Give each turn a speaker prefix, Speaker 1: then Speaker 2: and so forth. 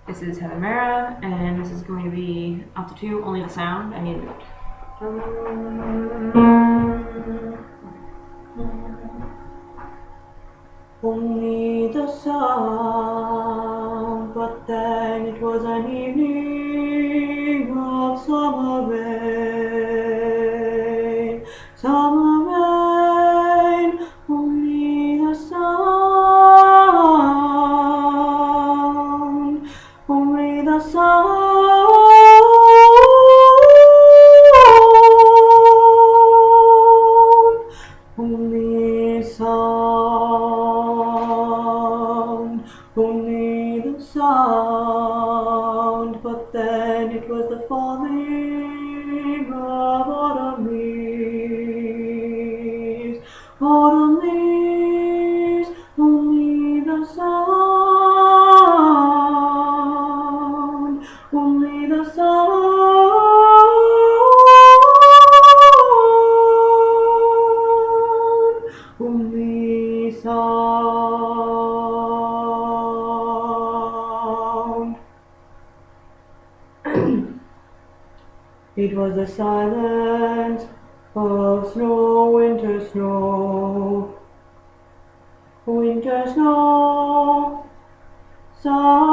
Speaker 1: This is Heather Mara, and this is going to be Alto 2, only the sound. I need it. Only the sound, but then it was an evening of summer rain. Summer rain, only the sound, only the sound, only sound, only the sound, but then it was the falling of autumn leaves, only the sound, only the sound, only sound. It was the silence of snow, winter snow, winter snow, silence.